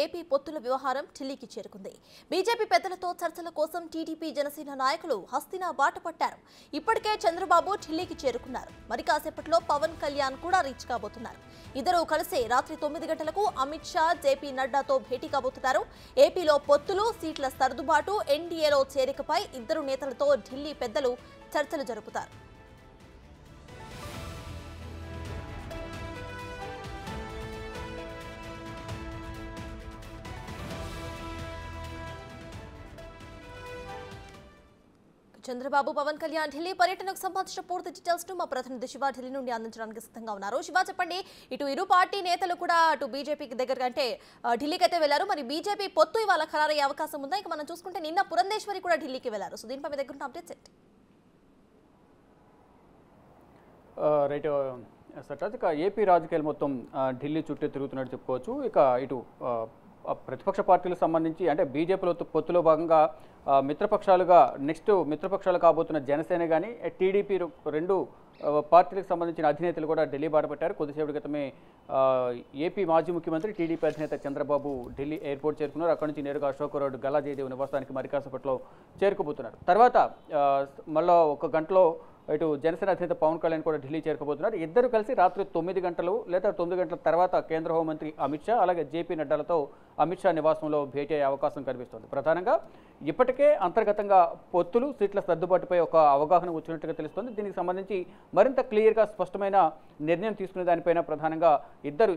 AP పొత్తుల వ్యవహారం ఢిల్లీకి చేరుకుంది. బీజేపీ పెద్దలతో చర్చల కోసం టీడీపీ జనసేన నాయకులు హస్తినా బాట పట్టారు. ఇప్పటికే చంద్రబాబు ఢిల్లీకి చేరుకున్నారు. మరి కాసేపట్లో పవన్ కళ్యాణ్ కూడా రీచ్ కాబోతున్నారు. ఇద్దరు కలిసి రాత్రి 9 గంటలకు అమిత్ షా, జేపీ నడ్డాతో భేటీ కాబోతున్నారు. ఏపీలో పొత్తులు, సీట్ల సర్దుబాటు, ఎన్డీఏలో చేరికపై ఇద్దరు నేతలతో ఢిల్లీ పెద్దలు చర్చలు జరుపుతారు. చంద్రబాబు, పవన్ కళ్యాణ్ ఢిల్లీ పర్యటనకు సంబంధించిన పూర్తి డీటెయిల్స్ ను మా ప్రతినిధి శివ ఢిల్లీ నుండి అందించడానికి సిద్ధంగా ఉన్నారు. శివ, చెప్పండి, ఇరు పార్టీ నేతలు కూడా అటు బీజేపీకి దగ్గరగా అంటే ఢిల్లీకి అయితే వెళ్లారు. మరి బీజేపీ పొత్తు ఇవాళ ఖరారయ్యే అవకాశం ఉందా? ఇక మనం చూసుకుంటే నిన్న పురంధేశ్వరి కూడా ఢిల్లీకి వెళ్లారు. సో దీనిపై మీ దగ్గర ఉన్న అప్డేట్స్ ఏంటి? రైట్ సటాజ్, ఇక ఏపీ రాజకీయాలు మొత్తం ఢిల్లీ చుట్టూ తిరుగుతున్నట్టు చెప్పుకోవచ్చు. ఇక ఇటు ప్రతిపక్ష పార్టీలకు సంబంధించి అంటే బీజేపీలో పొత్తులో భాగంగా మిత్రపక్షాలుగా నెక్స్ట్ మిత్రపక్షాలు కాబోతున్న జనసేన కానీ టీడీపీ రెండు పార్టీలకు సంబంధించిన అధినేతలు కూడా ఢిల్లీ బాటపట్టారు. కొద్దిసేపటి క్రితమే ఏపీ మాజీ ముఖ్యమంత్రి టీడీపీ అధినేత చంద్రబాబు ఢిల్లీ ఎయిర్పోర్ట్ చేరుకున్నారు. అక్కడి నుంచి నేరుగా అశోక్ రోడ్ గల్లా జయదేవ్ నివాసానికి మరి కాసేపట్లో చేరుకోబోతున్నారు. తర్వాత మళ్ళీ ఒక గంటలో ఇటు జనసేన అధినేత పవన్ కళ్యాణ్ కూడా ఢిల్లీ చేరుకోబోతున్నారు. ఇద్దరు కలిసి రాత్రి 9 గంటలు లేదా 9 గంటల తర్వాత కేంద్ర హోంమంత్రి అమిత్ షా అలాగే జేపీ నడ్డాలతో అమిత్ షా నివాసంలో భేటీ అయ్యే అవకాశం కనిపిస్తోంది. ప్రధానంగా ఇప్పటికే అంతర్గతంగా పొత్తులు, సీట్ల సర్దుబాటుపై ఒక అవగాహన వచ్చినట్టుగా తెలుస్తోంది. దీనికి సంబంధించి మరింత క్లియర్గా స్పష్టమైన నిర్ణయం తీసుకునే దానిపైన ప్రధానంగా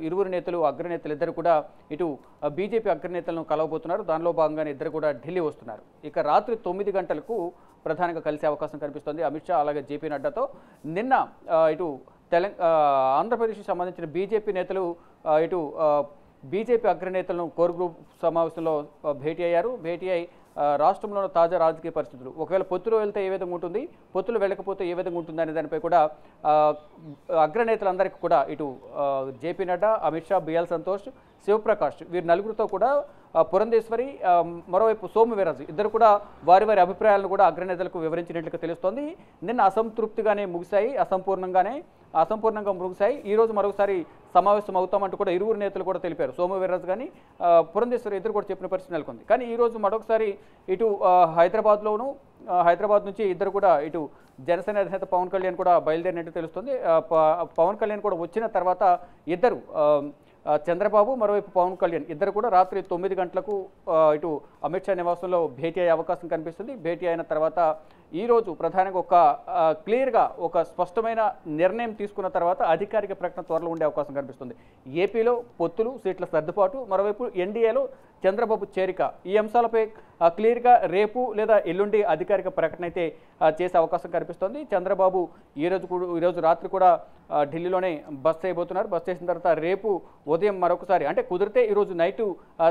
ఇరువురు నేతలు, అగ్రనేతలు ఇద్దరు కూడా ఇటు బీజేపీ అగ్రనేతలను కలవబోతున్నారు. దానిలో భాగంగానే ఇద్దరు కూడా ఢిల్లీ వస్తున్నారు. ఇక రాత్రి 9 గంటలకు ప్రధానంగా కలిసే అవకాశం కనిపిస్తోంది అమిత్ షా అలాగే జేపీ నడ్డాతో. నిన్న ఇటు ఆంధ్రప్రదేశ్కి సంబంధించిన బీజేపీ నేతలు ఇటు బీజేపీ అగ్రనేతలను కోర్ గ్రూప్ సమావేశంలో భేటీ అయ్యారు. భేటీ అయి రాష్ట్రంలోని తాజా రాజకీయ పరిస్థితులు, ఒకవేళ పొత్తులో వెళ్తే ఏ విధంగా ఉంటుంది, పొత్తులు వెళ్ళకపోతే ఏ విధంగా ఉంటుంది అనే దానిపై కూడా అగ్రనేతలందరికీ కూడా ఇటు జేపీ నడ్డా, అమిత్ షా, బిఎల్ సంతోష్, శివప్రకాష్ వీరి నలుగురితో కూడా పురంధేశ్వరి, మరోవైపు సోము వీర్రాజు ఇద్దరు కూడా వారి అభిప్రాయాలను కూడా అగ్రనేతలకు వివరించినట్లుగా తెలుస్తోంది. నిన్న అసంతృప్తిగానే ముగిశాయి, అసంపూర్ణంగా ముగిశాయి. ఈరోజు మరొకసారి సమావేశం అవుతామంటూ కూడా ఇరువురు నేతలు కూడా తెలిపారు. సోము వీర్రాజు కానీ పురంధేశ్వరి ఇద్దరు కూడా చెప్పిన పరిస్థితి నెలకొంది. కానీ ఈరోజు మరొకసారి ఇటు హైదరాబాద్ నుంచి ఇద్దరు కూడా ఇటు జనసేన అధినేత పవన్ కళ్యాణ్ కూడా బయలుదేరినట్టు తెలుస్తుంది. పవన్ కళ్యాణ్ కూడా వచ్చిన తర్వాత ఇద్దరు చంద్రబాబు, మరోవైపు పవన్ కళ్యాణ్ ఇద్దరు కూడా రాత్రి 9 గంటలకు ఇటు అమిత్ షా నివాసంలో భేటీ అయ్యే అవకాశం కనిపిస్తుంది. భేటీ అయిన తర్వాత ఈరోజు ప్రధానంగా ఒక క్లియర్గా ఒక స్పష్టమైన నిర్ణయం తీసుకున్న తర్వాత అధికారిక ప్రకటన త్వరలో ఉండే అవకాశం కనిపిస్తుంది. ఏపీలో పొత్తులు, సీట్ల సర్దుబాటు, మరోవైపు ఎన్డీఏలో చంద్రబాబు చేరిక, ఈ అంశాలపై క్లియర్గా రేపు లేదా ఎల్లుండి అధికారిక ప్రకటన అయితే చేసే అవకాశం కనిపిస్తోంది. చంద్రబాబు ఈరోజు రాత్రి కూడా ఢిల్లీలోనే బస్ చేయబోతున్నారు. బస్ చేసిన తర్వాత రేపు ఉదయం మరొకసారి అంటే కుదిరితే ఈరోజు నైటు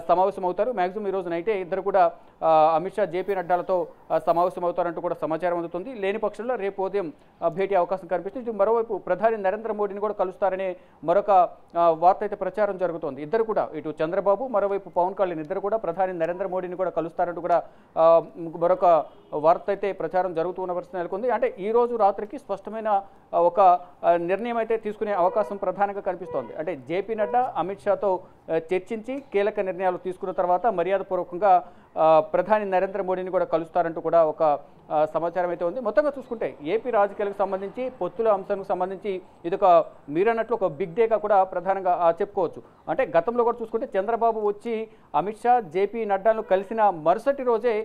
సమావేశం అవుతారు. మ్యాక్సిమం ఈరోజు నైటే ఇద్దరు కూడా అమిత్ షా, జేపీ నడ్డాలతో సమావేశం అవుతారంటూ కూడా సమాచారం అందుతుంది. లేని పక్షంలో రేపు ఉదయం భేటీ అవకాశం కనిపిస్తుంది. మరోవైపు ప్రధాని నరేంద్ర మోడీని కూడా కలుస్తారనే మరొక వార్త అయితే ప్రచారం జరుగుతోంది. ఇద్దరు కూడా ఇటు చంద్రబాబు, మరోవైపు పవన్ కళ్యాణ్ ఇద్దరు కూడా ప్రధాని నరేంద్ర మోడీని కూడా కలుస్తారంటూ కూడా మరొక వార్త అయితే ప్రచారం జరుగుతున్న పరిస్థితి నెలకొంది. అంటే ఈ రోజు రాత్రికి స్పష్టమైన ఒక నిర్ణయం అయితే తీసుకునే అవకాశం ప్రధానంగా కనిపిస్తోంది. అంటే జేపీ నడ్డా అమిత్ షాతో చర్చించి కీలక నిర్ణయాలు తీసుకున్న తర్వాత మర్యాదపూర్వకంగా ప్రధాని నరేంద్ర మోడీని కూడా కలుస్తారంటూ కూడా ఒక సమాచారం అయితే ఉంది. మొత్తంగా చూసుకుంటే ఏపీ రాజకీయాలకు సంబంధించి పొత్తుల అంశానికి సంబంధించి ఇదొక మీరన్నట్లు ఒక బిగ్ డేగా కూడా ప్రధానంగా చెప్పుకోవచ్చు. అంటే గతంలో కూడా చూసుకుంటే చంద్రబాబు వచ్చి అమిత్ షా, జేపీ నడ్డాను కలిసిన మరుసటి రోజే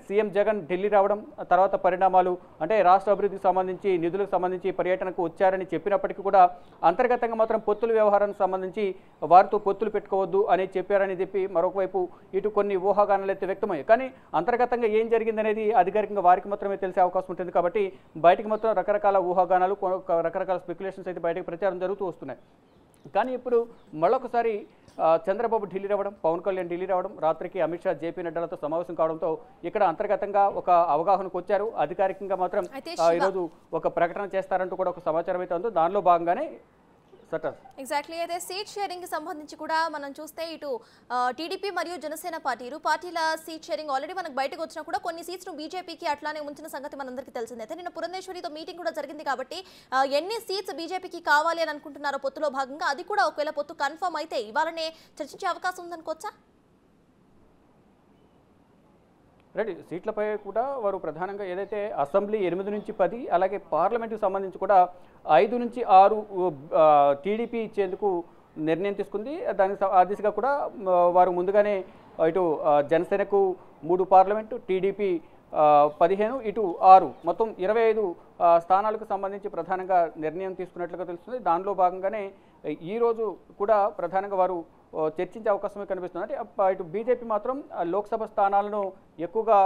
సీఎం జగన్ ఢిల్లీ రావడం, తర్వాత పరిణామాలు అంటే రాష్ట్ర అభివృద్ధికి సంబంధించి నిధులకు సంబంధించి పర్యటనకు వచ్చారని చెప్పినప్పటికీ కూడా అంతర్గతంగా మాత్రం పొత్తుల వ్యవహారానికి సంబంధించి వారితో పొత్తులు పెట్టుకోవద్దు అని చెప్పారని చెప్పి మరొకవైపు ఇటు కొన్ని ఊహాగానాలు అయితే వ్యక్తమయ్యాయి. కానీ అంతర్గతంగా ఏం జరిగిందనేది అధికారికంగా వారికి మాత్రమే తెలిసే అవకాశం ఉంటుంది. కాబట్టి బయటకు మొత్తం రకరకాల ఊహాగానాలు, రకరకాల స్పెక్యులేషన్స్ అయితే బయటకు ప్రచారం జరుగుతూ వస్తున్నాయి. కానీ ఇప్పుడు మరొకసారి చంద్రబాబు ఢిల్లీ రావడం, పవన్ కళ్యాణ్ ఢిల్లీ రావడం, రాత్రికి అమిత్ షా, జేపీ నడ్డాలతో సమావేశం కావడంతో ఇక్కడ అంతర్గతంగా ఒక అవగాహనకు వచ్చారు. అధికారికంగా మాత్రం ఈరోజు ఒక ప్రకటన చేస్తారంటూ కూడా ఒక సమాచారం అయితే ఉందో దానిలో భాగంగానే సటర్ ఎగ్జాక్ట్లీ. అయితే సీట్ షేరింగ్ కి సంబంధించి కూడా మనం చూస్తే ఇటు టీడీపీ మరియు జనసేన ఇరు పార్టీల సీట్ షేరింగ్ ఆల్రెడీ మనకు బయటకు వచ్చినా కూడా కొన్ని సీట్స్ ను బీజేపీకి అట్లానే ఉంచిన సంగతి మనందరికీ తెలిసిందే. అయితే నిన్న పురంధేశ్వరితో మీటింగ్ కూడా జరిగింది కాబట్టి ఎన్ని సీట్స్ బీజేపీకి కావాలి అని అనుకుంటున్నారో పొత్తులో భాగంగా అది కూడా ఒకవేళ పొత్తు కన్ఫర్మ్ అయితే ఇవాళనే చర్చించే అవకాశం ఉందనుకోవచ్చా? రెడీ సీట్లపై కూడా వారు ప్రధానంగా ఏదైతే అసెంబ్లీ 8 నుంచి 10 అలాగే పార్లమెంటుకు సంబంధించి కూడా 5 నుంచి 6 టీడీపీ ఇచ్చేందుకు నిర్ణయం తీసుకుంది. దానికి ఆ దిశగా కూడా వారు ముందుగానే ఇటు జనసేనకు 3 పార్లమెంటు, టీడీపీ 15, ఇటు 6 మొత్తం 25 స్థానాలకు సంబంధించి ప్రధానంగా నిర్ణయం తీసుకున్నట్లుగా తెలుస్తుంది. దానిలో భాగంగానే ఈరోజు కూడా ప్రధానంగా వారు చర్చించే అవకాశమే కనిపిస్తుంది. అంటే ఇటు బీజేపీ మాత్రం లోక్సభ స్థానాలను ఎక్కువగా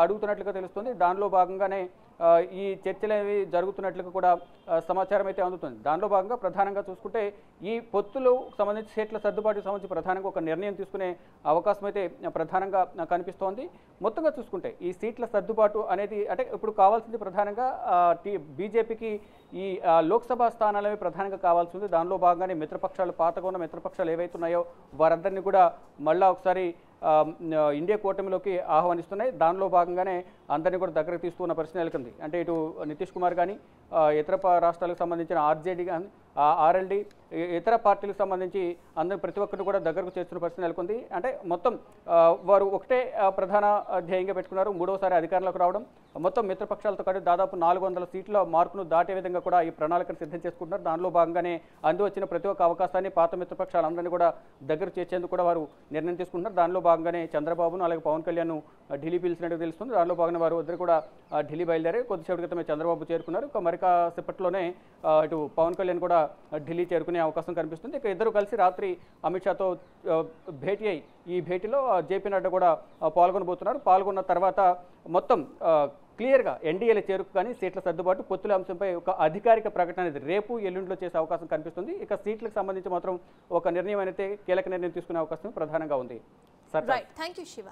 అడుగుతున్నట్లుగా తెలుస్తుంది. దానిలో భాగంగానే ఈ చర్చలు అనేవి జరుగుతున్నట్లుగా కూడా సమాచారం అయితే అందుతుంది. దానిలో భాగంగా ప్రధానంగా చూసుకుంటే ఈ పొత్తులు సంబంధించి సీట్ల సర్దుబాటుకు సంబంధించి ప్రధానంగా ఒక నిర్ణయం తీసుకునే అవకాశం అయితే ప్రధానంగా కనిపిస్తోంది. మొత్తంగా చూసుకుంటే ఈ సీట్ల సర్దుబాటు అనేది అంటే ఇప్పుడు కావాల్సింది ప్రధానంగా బీజేపీకి ఈ లోక్సభ స్థానాలవి ప్రధానంగా కావాల్సి ఉంది. దానిలో భాగంగానే మిత్రపక్షాలు, పాతగా ఉన్న మిత్రపక్షాలు ఏవైతే ఉన్నాయో వారందరినీ కూడా మళ్ళా ఒకసారి ఇండియా కూటమిలోకి ఆహ్వానిస్తున్నాయి. దానిలో భాగంగానే అందరినీ కూడా దగ్గరకు తీసుకున్న పరిస్థితి నెలకొంది. అంటే ఇటు నితీష్ కుమార్ కానీ ఇతర రాష్ట్రాలకు సంబంధించిన ఆర్జేడీ కానీ ఆర్ఎల్డీ ఇతర పార్టీలకు సంబంధించి అందరూ ప్రతి ఒక్కరిని కూడా దగ్గరకు చేస్తున్న పరిస్థితి నెలకొంది. అంటే మొత్తం వారు ఒకటే ప్రధాన ధ్యేయంగా పెట్టుకున్నారు, మూడోసారి అధికారంలోకి రావడం. మొత్తం మిత్రపక్షాలతో కలిసి దాదాపు 400 సీట్ల మార్కును దాటే విధంగా కూడా ఈ ప్రణాళికను సిద్ధం చేసుకుంటున్నారు. దానిలో భాగంగానే వచ్చిన ప్రతి ఒక్క అవకాశాన్ని పాత మిత్రపక్షాలందరినీ కూడా దగ్గర చేర్చేందుకు కూడా వారు నిర్ణయం తీసుకుంటున్నారు. దానిలో భాగంగానే చంద్రబాబును అలాగే పవన్ కళ్యాణ్ ఢిల్లీ పిలిచినట్టు తెలుస్తుంది. దానిలో భాగంగా వారు ఇద్దరు కూడా ఢిల్లీ బయలుదేరి కొద్దిసేపటి క్రితమే చంద్రబాబు చేరుకున్నారు. మరి కాసేపట్లోనే ఇటు పవన్ కళ్యాణ్ కూడా ఢిల్లీ చేరుకునే అవకాశం కనిపిస్తుంది. ఇక ఇద్దరు కలిసి రాత్రి అమిత్ షాతో భేటీ అయి ఈ భేటీలో జేపీ నడ్డా కూడా పాల్గొనబోతున్నారు. పాల్గొన్న తర్వాత మొత్తం క్లియర్గా ఎన్డీఏల చేరుకు కానీ సీట్ల సర్దుబాటు పొత్తుల అంశంపై ఒక అధికారిక ప్రకటన అనేది రేపు ఎల్లుండిలో చేసే అవకాశం కనిపిస్తుంది. ఇక సీట్లకు సంబంధించి మాత్రం ఒక నిర్ణయం అయితే కీలక నిర్ణయం తీసుకునే అవకాశం ప్రధానంగా ఉంది. Thank you Shiva.